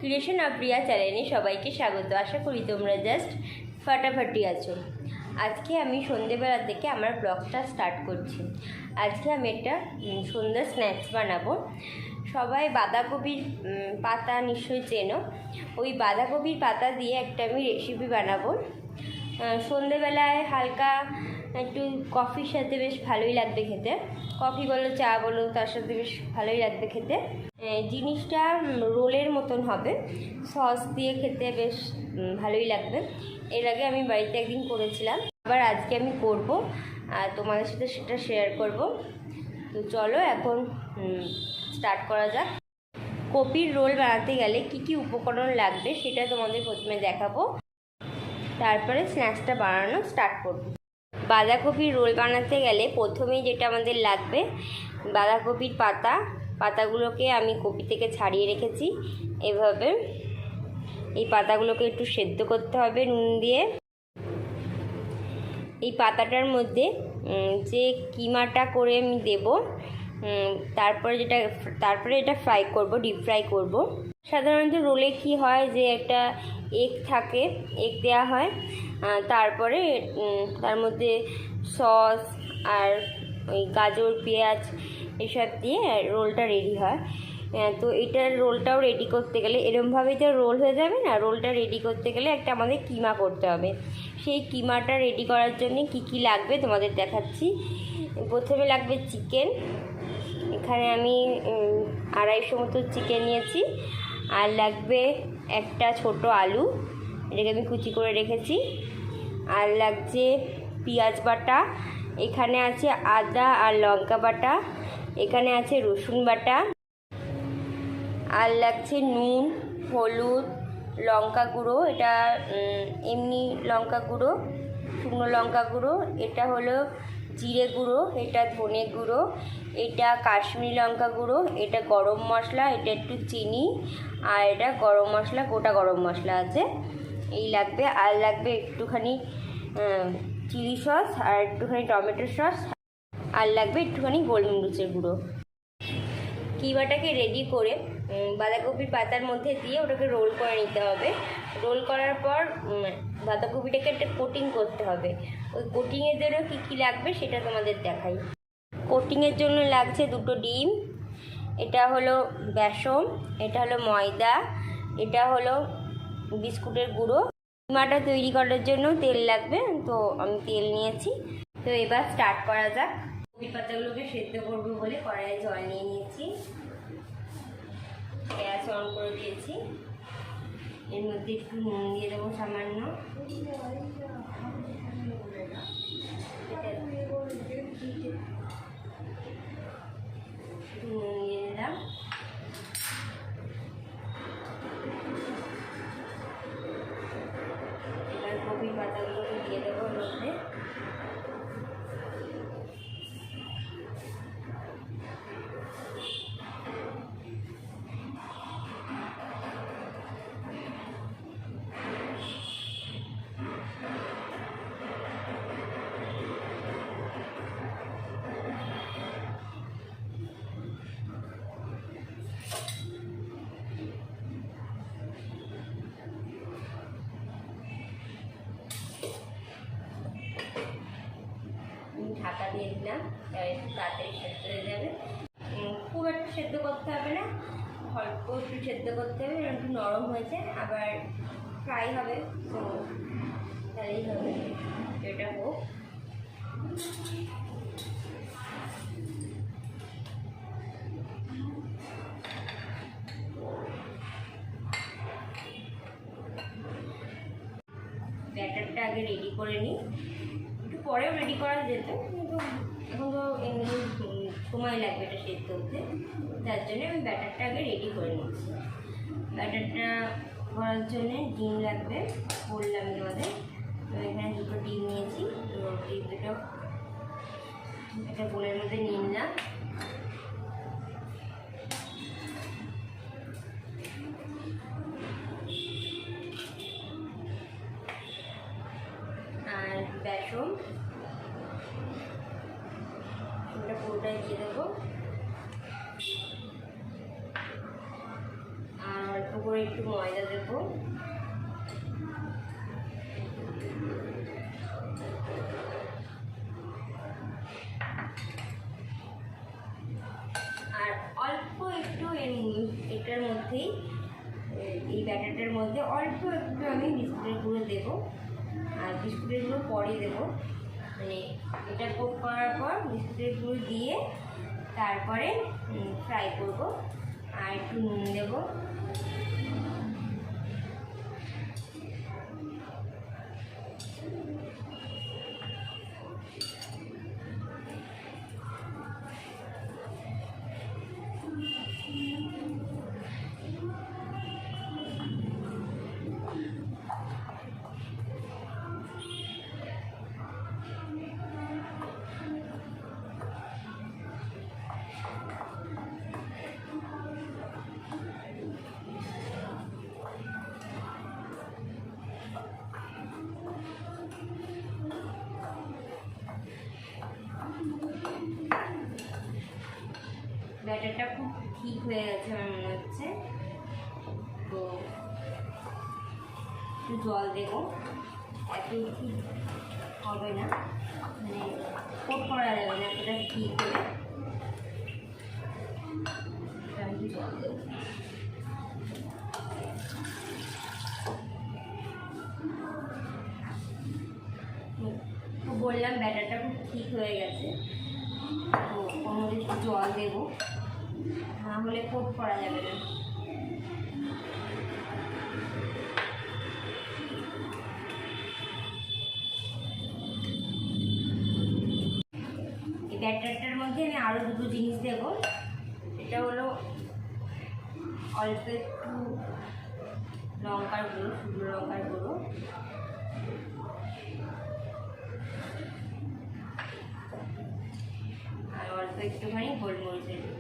Creation of Riya চ্যানেলে সবাইকে স্বাগত। আশা করি তোমরা জাস্ট ফাটাফাটি আছো। আজকে আমি সন্ধেবেলা থেকে আমার ব্লগটা স্টার্ট করছি। আজকে আমি একটা সন্ধ্যা স্ন্যাক্স বানাবো। সবাই বাঁধাকপির পাতা নিশ্চয়ই চেনো। ওই বাঁধাকপির পাতা দিয়ে একটা আমি রেসিপি বানাবো। সন্ধেবেলায় হালকা একটু কফির সাথে বেশ ভালোই লাগবে খেতে। কফি বলো, চা বলো, তার সাথে বেশ ভালোই লাগবে খেতে। জিনিসটা রোলের মতন হবে, সস দিয়ে খেতে বেশ ভালোই লাগবে। এর আগে আমি বাড়িতে একদিন করেছিলাম, আবার আজকে আমি করব আর তোমাদের সাথে সেটা শেয়ার করব। তো চলো এখন স্টার্ট করা যাক। কপির রোল বানাতে গেলে কি কি উপকরণ লাগবে সেটা তোমাদের প্রথমে দেখাবো, তারপরে স্ন্যাক্সটা বানানো স্টার্ট করব। বাঁধাকপির রোল বানাতে গেলে প্রথমেই যেটা আমাদের লাগবে, বাঁধাকপির পাতাগুলোকে আমি কপি থেকে ছাড়িয়ে রেখেছি। এভাবে এই পাতাগুলোকে একটু সেদ্ধ করতে হবে নুন দিয়ে। এই পাতাটার মধ্যে যে কিমাটা করে আমি দেব, তারপরে এটা ফ্রাই করব, ডিপ ফ্রাই করব। সাধারণত রোলে কি হয় যে একটা এগ থাকে, এগ দেওয়া হয়, তারপরে তার মধ্যে সস আর ওই গাজর পেঁয়াজ এসব দিয়ে রোলটা রেডি হয়। তো এটার রোলটাও রেডি করতে গেলে এরমভাবেই তো রোল হয়ে যাবে না। রোলটা রেডি করতে গেলে একটা আমাদের কিমা করতে হবে। সেই কিমাটা রেডি করার জন্য কি কি লাগবে তোমাদের দেখাচ্ছি। প্রথমে লাগবে চিকেন। এখানে আমি 250 মতো চিকেন নিয়েছি। আর লাগবে একটা ছোট আলু, এটাকে আমি কুচি করে রেখেছি। আর লাগছে পেঁয়াজ বাটা, এখানে আছে আদা আর লঙ্কা বাটা, এখানে আছে রসুন বাটা, আর লাগছে নুন, হলুদ, লঙ্কা গুঁড়ো, এটা এমনি লঙ্কা গুঁড়ো, শুকনো লঙ্কা গুঁড়ো, এটা হলো জিরে গুঁড়ো, এটা ধনে গুঁড়ো, এটা কাশ্মীরি লঙ্কা গুঁড়ো, এটা গরম মশলা, এটা একটু চিনি, আর এটা গরম মশলা, গোটা গরম মশলা আছে, এই লাগবে। আর লাগবে একটুখানি চিলি সস, আর একটুখানি টমেটো সস, আর লাগবে একটুখানি গোলমরিচের গুঁড়ো। কিমাটাকে রেডি করে বাঁধাকপির পাতার মধ্যে দিয়ে ওটাকে রোল করে নিতে হবে। রোল করার পর বাঁধাকপিটাকে একটা কোটিং করতে হবে। ওই কোটিংয়ের জন্য কী কী লাগবে সেটা তোমাদের দেখাই। কোটিংয়ের জন্য লাগছে 2টো ডিম, এটা হলো বেসন, এটা হলো ময়দা, এটা হলো বিস্কুটের গুঁড়ো। কিমাটা তৈরি করার জন্য তেল লাগবে, তো আমি তেল নিয়েছি। তো এবার স্টার্ট করা যাক। কপির পাতাগুলোকে সেদ্ধ করবো বলে কড়াইয়ে জল নিয়ে নিয়েছি, গ্যাস অন করে দিয়েছি। এর মধ্যে একটু নুন দিয়ে দেবো সামান্য, নুন দিয়ে দিলাম। এবার কপির পাতাগুলোকে দিয়ে দেবো এর মধ্যে। ঢাকা দিয়ে দিলাম, একটু তাড়াতাড়ি সেদ্ধ হয়ে যাবে। খুব একটু সেদ্ধ করতে হবে না, অল্প একটু সেদ্ধ করতে হবে, একটু নরম হয়েছে আবার ফ্রাই হবে, তো তাহলেই হবে। এটা হোক। ব্যাটারটা আগে রেডি করে নিই, একটু পরেও রেডি করা যেত, কিন্তু এখন তো এমনি সময় লাগবে এটা সেদ্ধ হতে, তার জন্য আমি ব্যাটারটা আগে রেডি করে নিচ্ছি। ব্যাটারটা করার জন্যে ডিম লাগবে, বললাম তোমাদের। তো এখানে 2টো ডিম নিয়েছি, তো ডিম দুটো একটা বোলের মধ্যে নিয়ে নিলাম। আর বেসন ওটা পুরোটাই দিয়ে দেবো, আর অল্প করে একটু ময়দা দেবো। আর অল্প একটু এটার মধ্যেই, এই ব্যাটারটার মধ্যে অল্প একটু আমি বিস্কুটের গুঁড়ো দেবো। আর বিস্কুটের গুঁড়ো পরে দেবো, মানে এটা কোট করার পর বিস্কুটের গুঁড়ো দিয়ে তারপরে ফ্রাই করব। আর একটু নুন দেবো। ব্যাটারটা খুব ঠিক হয়ে গেছে আমার মনে হচ্ছে। তো একটু জল দেবো, এত ঠিক হবে না, মানে কোট করা যাবে না, এতটা ঠিক হলে একটু জল দেবো। তো বললাম ব্যাটারটা খুব ঠিক হয়ে গেছে, তো ওর মধ্যে একটু জল দেবো, না হলে কোট করা যাবে না। এই ব্যাটারটার মধ্যে আমি আরও দুটো জিনিস দেবো। এটা হলো অল্প একটু লঙ্কার গুঁড়ো, শুকনো লঙ্কার গুঁড়ো, আর অল্প একটুখানি গোলমরিচের গুঁড়ো।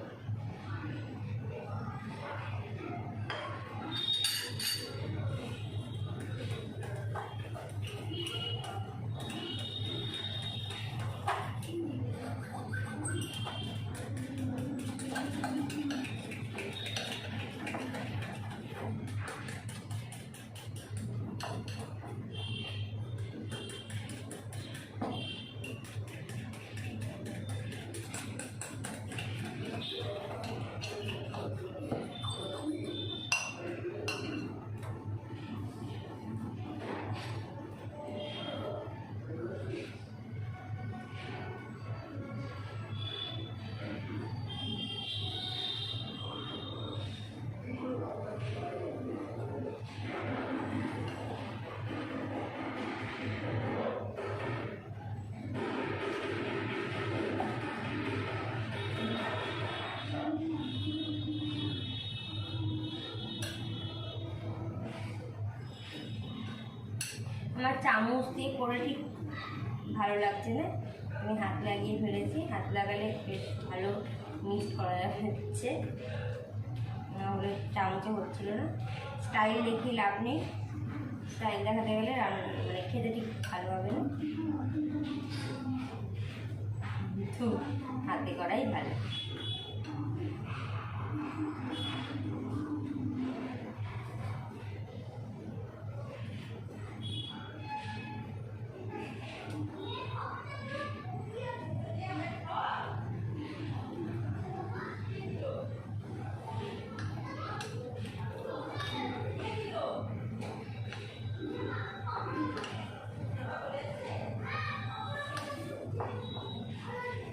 আমার চামচ দিয়ে করে ঠিক ভালো লাগছে না, আমি হাত লাগিয়ে ফেলেছি। হাত লাগালে বেশ ভালো মিক্সড করা যাচ্ছে, নাহলে চামচে হচ্ছিল না। স্টাইল দেখিয়ে লাভ নেই, স্টাইল দেখাতে গেলে মানে খেতে ঠিক ভালো হবে না, তো হাতে করাই ভালো।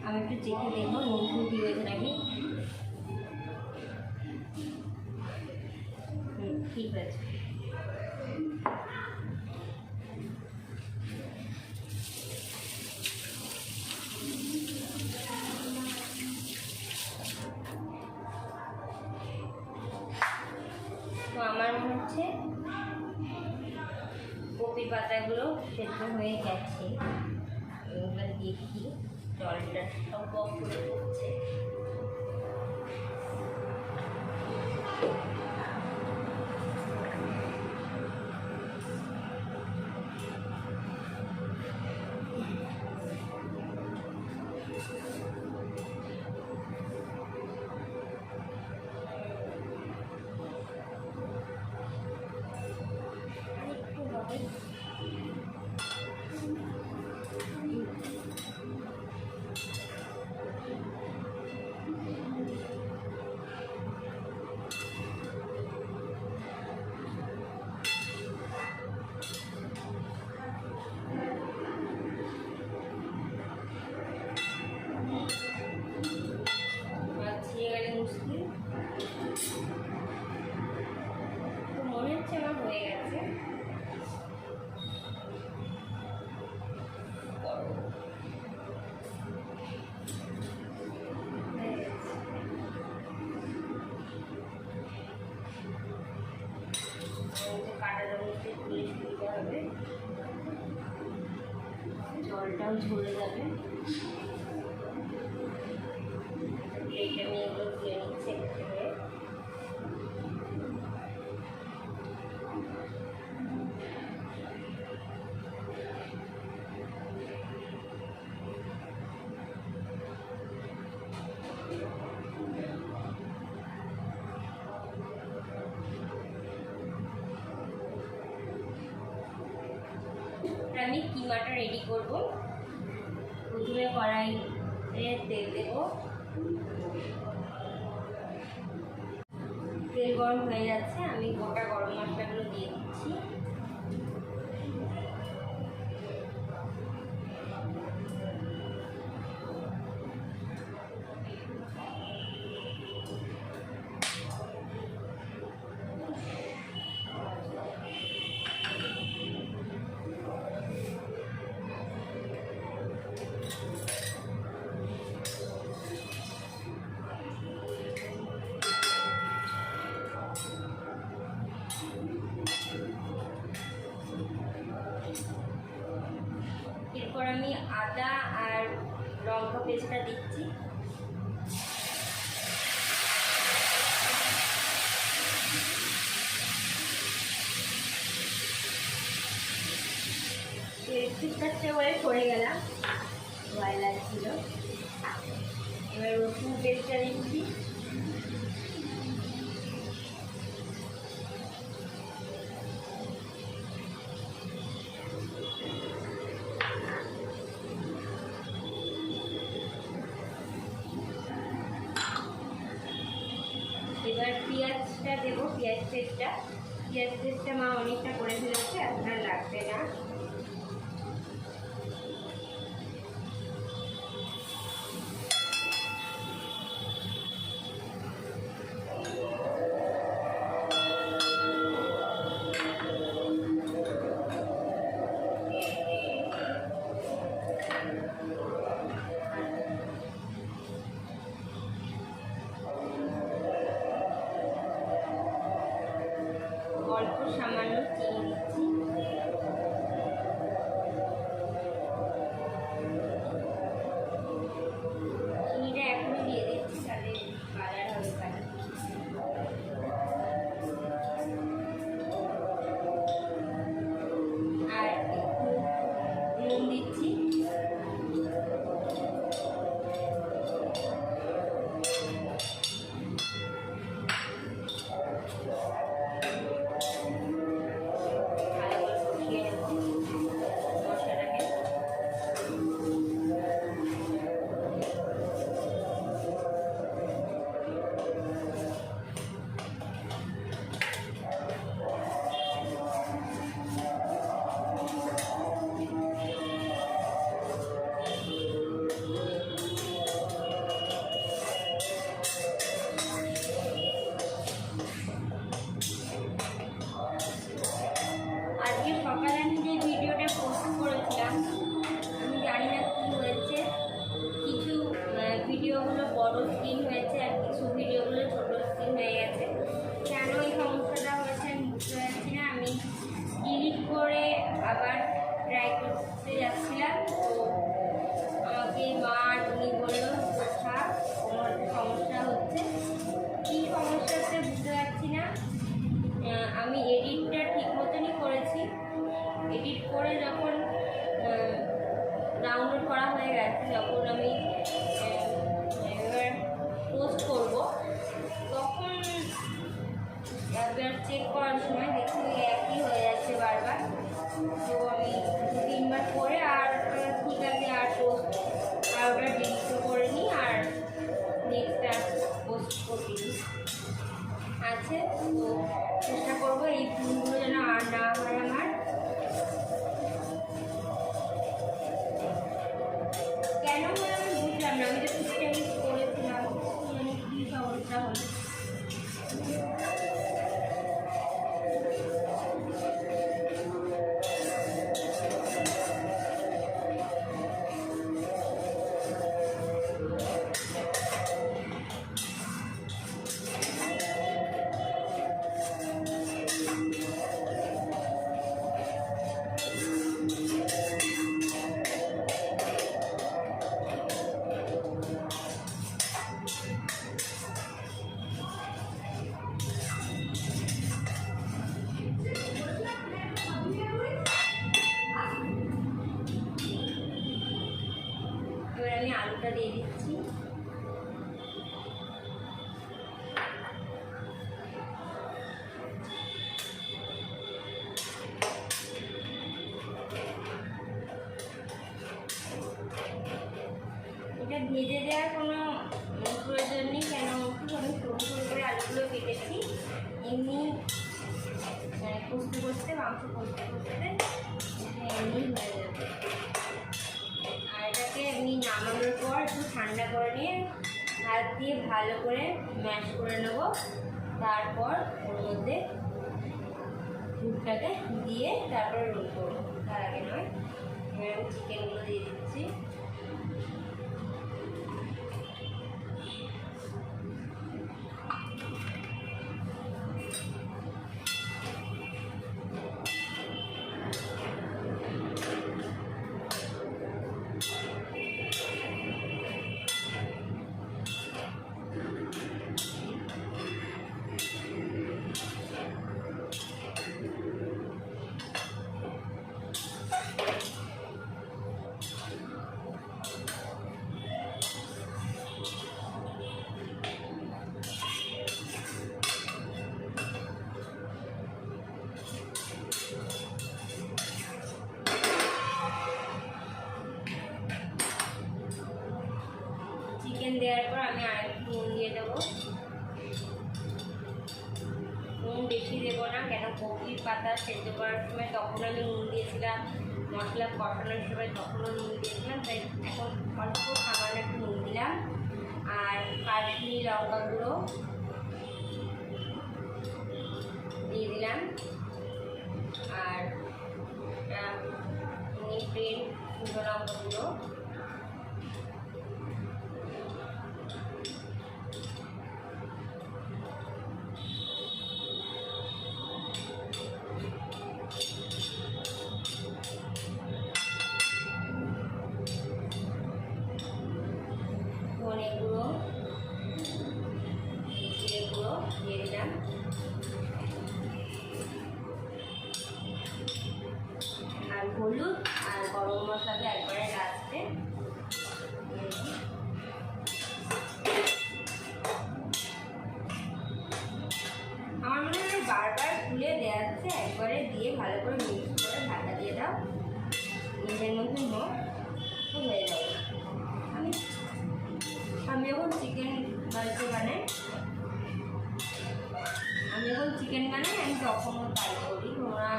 আমি একটু চেখে দেখবো নুন ফুটি হয়েছে নাকি। ঠিক আছে। তো আমার মনে হচ্ছে কপি পাতাগুলো সেদ্ধ হয়ে গেছে। এবার দেখি জলটা সব বক করে দিচ্ছে। মনে হচ্ছে আমার হয়ে গেছে। কাটাটার মধ্যে তুলে দিতে হবে, জলটাও ঝরে যাবে। এইটা আমি এগুলো তুলে নিচ্ছি একটু করে। আমি কিমাটা রেডি করব। প্রথমে কড়াইতে তেল দেব, তেল গরম হয়ে যাচ্ছে, আমি গোটা গরম মশলাগুলো দিয়ে দিচ্ছি। এরপর আমি আদা আর লঙ্কা পেস্টটা দিচ্ছি। ঠিকঠাকটা করে পড়ে গেলাম, ভয় লাগছিল। এবার রসুন পেস্টটা দিচ্ছি। এবার পেঁয়াজটা দেবো, পেঁয়াজ পেস্টটা মা অনেকটা করে ফেলেছে, আপনার লাগবে না। অল্প সামান্য চিনি দিচ্ছি। চিনিটা এখনই দিয়ে দিচ্ছি, তাহলে কালার হবে কালার। আর একটু নুন দিচ্ছি। সকালে আমি যে ভিডিওটা পোস্ট করেছিলাম, আমি জানি না কী হয়েছে, কিছু ভিডিওগুলো বড় স্ক্রিন হয়েছে আর কিছু ভিডিওগুলো ছোট স্ক্রিন হয়ে গেছে। কেন এই সমস্যাটা হয়েছে আমি বুঝতে পারছি না। আমি ডিলিট করে আবার ট্রাই করতে যাচ্ছিলাম, তো আমাকে মা আর উনি বললো থাক, তোমার সমস্যা হচ্ছে। কী সমস্যা হচ্ছে বুঝতে পারছি না। আমি এডিটটা ঠিক মতনই করেছি, এডিট করে যখন ডাউনলোড করা হয়ে গেছে, যখন আমি এবার পোস্ট করব, তখন একবার চেক করার সময় দেখি একই হয়ে যাচ্ছে বারবার। ভালো করে ডিপ করে নিই আর নেক্সটটা পোস্ট করে দিই আছে। তো চেষ্টা করবো এই ফুলগুলো যেন আর না হয় আমার। কেন হয় আমি বুঝলাম না, আমি তো ঠিকঠাকই করেছিলাম, মানে কী সমস্যা হলো। এবার আমি আলুটা দিয়ে দিচ্ছি। এটা ভেজে দেওয়ার কোনো প্রয়োজন নেই, কেন একটু আমি ছোটো ছোটো করে আলুগুলো কেটেছি। এমনি মানে কষতে কষতে মাংস কষতে কষতে এমনি হয়ে যাবে। আর এটাকে এমনি নামানোর পর একটু ঠান্ডা করে নিয়ে হাত দিয়ে ভালো করে ম্যাশ করে নেব। তারপর ওর মধ্যে দুধটাকে দিয়ে তারপরে রোল করবো, তার আগে নয়। এবার আমি চিকেনগুলো দিয়ে দিচ্ছি। চিকেন দেওয়ার পর আমি আরেকটু নুন দিয়ে দেবো। নুন বেশি দেবো না, কেন কপির পাতা সেদ্ধ করার সময় তখন আমি নুন দিয়েছিলাম, মশলা কষানোর সময় তখনও নুন দিয়েছিলাম, তাই এখন অল্প সামান্য একটু নুন দিলাম। আর কাশ্মীরি লঙ্কা গুঁড়ো দিয়ে দিলাম। আর প্লেন শুকনো লঙ্কা গুঁড়ো, ধনে গুঁড়ো, জিরে গুঁড়ো দিয়ে দিলাম। আর হলুদ আর গরম মশলাটা একবারে লাস্টে। আমার মনে হয় বারবার খুলে দেওয়া যাচ্ছে, একবারে দিয়ে ভালো করে মিক্স করে ঢাকা দিয়ে দাও, নিজের মধ্যে হোক হয়ে যাবে। আমি যখন চিকেন বানাই আমি তখনও তাই করি। তোমরা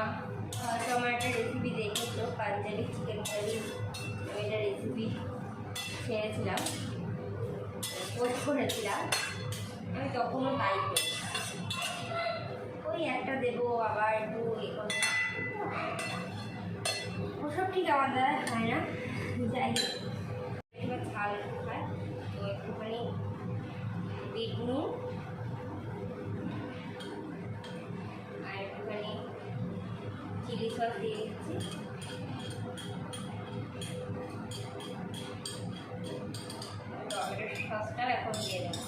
হয়তো আমার একটা রেসিপি দেখেছো, পাঞ্জাবি চিকেন কারি, আমি একটা রেসিপি ছেড়েছিলাম, পোস্ট করেছিলাম, আমি তখনও তাই করি। ওই একটা দেবো আবার একটু ওসব ঠিক আমার দ্বারা হয় না, যাই এবার ঝাল খায়। তো একটুখানি বিট নুন আর একটুখানি চিলি সস দিয়ে দিচ্ছি। টমেটো সসটাও এখন দিয়ে দেবো।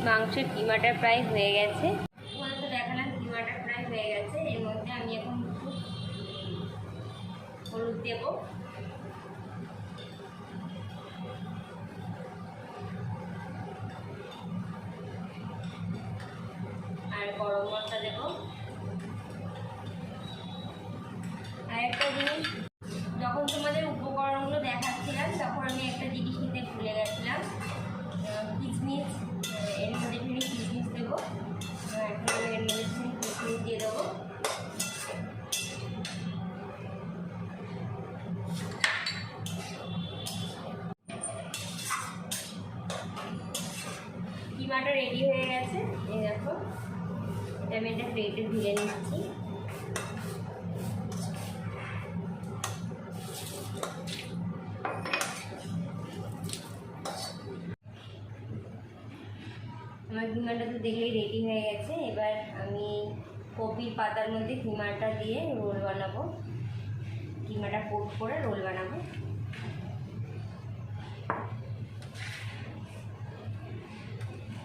মাংসের কিমাটা প্রায় হয়ে গেছে। তোমাদের তো দেখালাম কিমাটা গরম মশলা দেবো। আর একটা জিনিস, যখন তোমাদের উপকরণগুলো দেখাচ্ছিলাম তখন আমি একটা জিনিস নিতে ভুলে গেছিলাম, কিশমিশ। এর মধ্যে একটুখানি কিশমিশ দেবো, এর মধ্যে একটুখানি কিশমিশ দিয়ে দেবো। কিমাটা রেডি হয়ে গেছে, এই দেখো। আমি একটা প্লেটে ঢেলে নিচ্ছি। আমার কিমাটা তো দেখলেই রেডি হয়ে গেছে। এবার আমি কপির পাতার মধ্যে কিমাটা দিয়ে রোল বানাবো, কিমাটা কোট করে রোল বানাবো।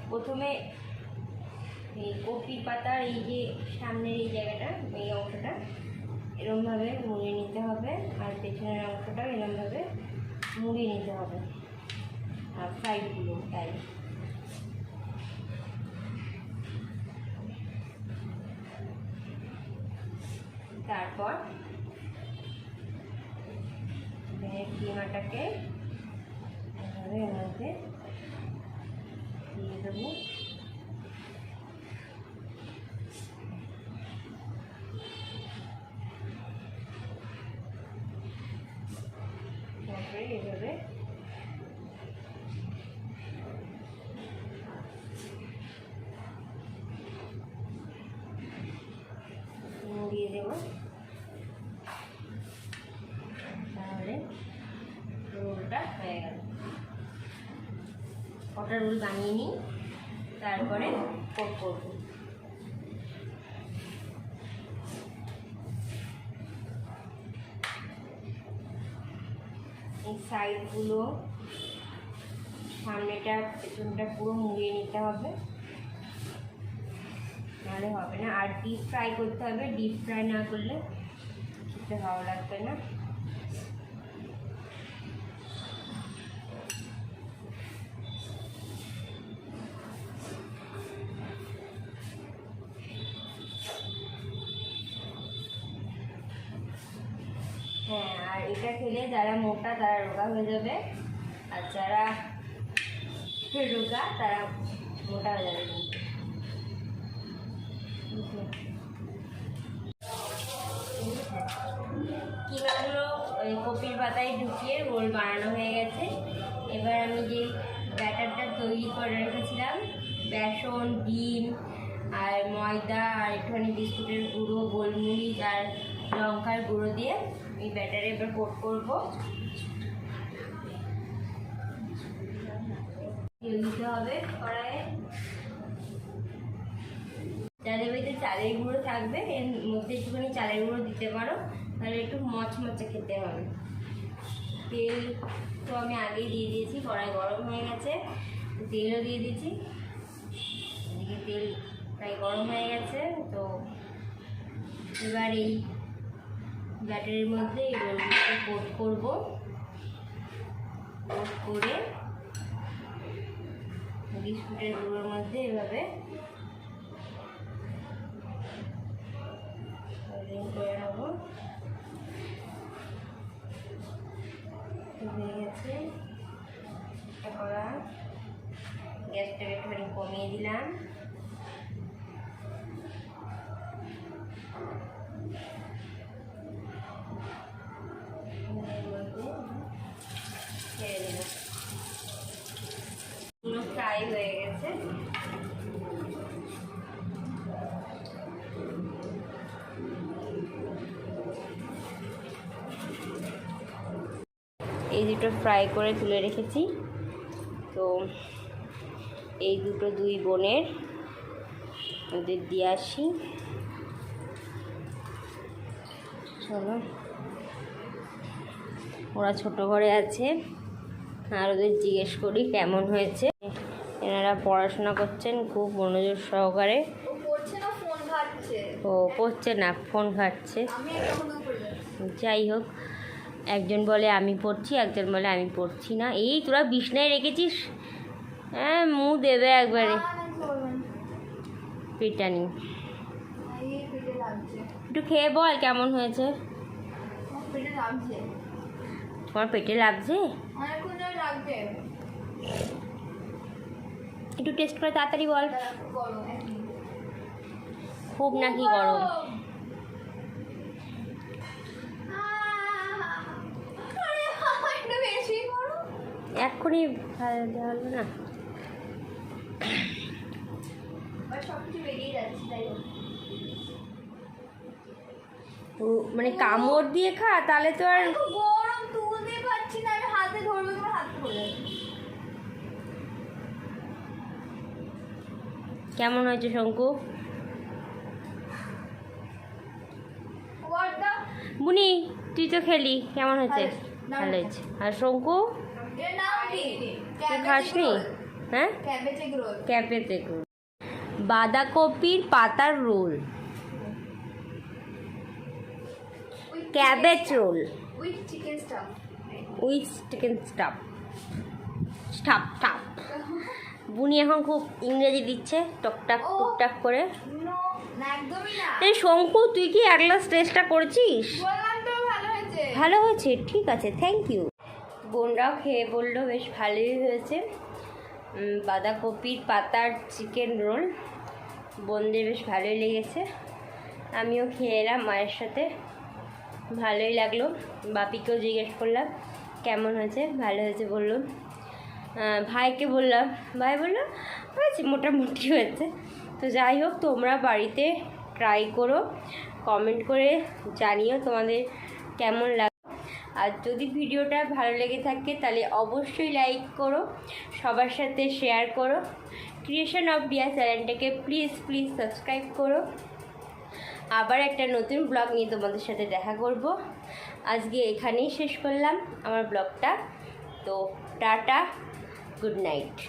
প্রথমে এই কপির পাতার এই যে সামনের এই জায়গাটা, এই অংশটা এরমভাবে মুড়িয়ে নিতে হবে, আর পেছনের অংশটাও এরমভাবে মুড়িয়ে নিতে হবে, আর সাইডগুলো তাই। তারপর কিমাটাকে এভাবে এর মধ্যে দিয়ে দেবো। তারপরে এভাবে মুড়িয়ে দেবো, তাহলে রোলটা হয়ে গেল। কটা রোল বানিয়ে নিই, তারপরে কোট করবো। এই সাইডগুলো, সামনেটা পেছনটা পুরো মুড়িয়ে নিতে হবে, নাহলে হবে না। আর ডিপ ফ্রাই করতে হবে, ডিপ ফ্রাই না করলে খেতে ভালো লাগবে না। হ্যাঁ, আর এটা খেলে যারা মোটা তারা রোগা হয়ে যাবে, আর যারা রোগা তারা মোটা হয়ে যাবে। কিমাগুলো ওই কপির পাতায় ঢুকিয়ে রোল বানানো হয়ে গেছে। এবার আমি যে ব্যাটারটা তৈরি করে রেখেছিলাম, বেসন, ডিম আর ময়দা আর একটুখানি বিস্কুটের গুঁড়ো, গোলমরিচ আর লঙ্কার গুঁড়ো দিয়ে এই ব্যাটারে এবার কোট করবো। তেল দিতে হবে কড়াইয়ে। যাদের বাড়িতে চালের গুঁড়ো থাকবে এর মধ্যে একটুখানি চালের গুঁড়ো দিতে পারো, তাহলে একটু মচমচে খেতে হবে। তেল তো আমি আগেই দিয়ে দিয়েছি, কড়াই গরম হয়ে গেছে, তেলও দিয়ে দিয়েছি। এদিকে তেল প্রায় গরম হয়ে গেছে, তো এবার এই ব্যাটারের মধ্যে এই রোলগুলোকে কোট করবো। কোট করে বিস্কুটের গুঁড়োর মধ্যে এভাবে করে নেবো। হয়ে গেছে করা, গ্যাসটাকে একটুখানি কমিয়ে দিলাম। ছেড়ে দিলাম, পুরো ফ্রাই হয়ে গেছে। এই দুটো ফ্রাই করে তুলে রেখেছি, তো এই দুটো দুই বোনের ওদের দিয়ে আসি। চলো, ওরা ছোট ঘরে আছে, আর ওদের জিজ্ঞেস করি কেমন হয়েছে। এনারা পড়াশোনা করছেন খুব মনোযোগ সহকারে। ও পড়ছে না, ফোন ঘাটছে। যাই হোক, একজন বলে আমি পড়ছি, একজন বলে আমি পড়ছি না। এই তোরা বিছনায় রেখেছিস, হ্যাঁ মুখ দেবে একবারে। পিটানি। পেটে লাগছে, একটু খেয়ে বল কেমন হয়েছে। পেটে লাগছে, তোমার পেটে লাগছে? অনেকক্ষণ ধরে লাগছে। একটু টেস্ট করে তাড়াতাড়ি বল। গরম খুব নাকি গরম? বেশি গরম। এক্ষুনি দেওয়া হলো না। সবকিছু বেরিয়ে যাচ্ছে, তাই মানে কামড় দিয়ে খা, তাহলে তো আর গরম তুলতে পারছি না। আমি হাতে ধরবো, তোমার হাত পড়ে যাবে। কেমন হয়েছে শঙ্কু? বুনি তুই তো খেলি, কেমন হয়েছে? ভালো হয়েছে। আর শঙ্কু তুই খাসনি? হ্যাঁ, ক্যাবেজ এগ রোল, বাঁধাকপির পাতার roll, cabbage roll with chicken stuff. With chicken stuff. Stuff stuff. বুনি এখন খুব ইংরেজি দিচ্ছে টকটাক টুকটাক করে। না, একদমই না। এই শঙ্কু তুই কি এক গ্লাস টেস্টটা করেছিস? বললাম তো ভালো হয়েছে। ভালো হয়েছে, ঠিক আছে, থ্যাংক ইউ। বোনরাও খেয়ে বললো বেশ ভালোই হয়েছে। বাঁধাকপির পাতার চিকেন রোল বোনদের বেশ ভালোই লেগেছে। আমিও খেয়ে এলাম মায়ের সাথে, ভালোই লাগলো। বাপিকেও জিজ্ঞেস করলাম কেমন হয়েছে, ভালো হয়েছে বললো। ভাইকে বললাম, ভাই বললো হয়েছে, মোটামুটি হয়েছে। তো যাই হোক, তোমরা বাড়িতে ট্রাই করো, কমেন্ট করে জানিও তোমাদের কেমন লাগে। আর যদি ভিডিওটা ভালো লেগে থাকে তাহলে অবশ্যই লাইক করো, সবার সাথে শেয়ার করো। ক্রিয়েশন অফ ডিয়া চ্যানেলটাকে প্লিজ প্লিজ সাবস্ক্রাইব করো। আবার একটা নতুন ব্লগ নিয়ে তোমাদের সাথে দেখা করব। আজকে এখানেই শেষ করলাম আমার ব্লগটা। তো টাটা, গুড নাইট।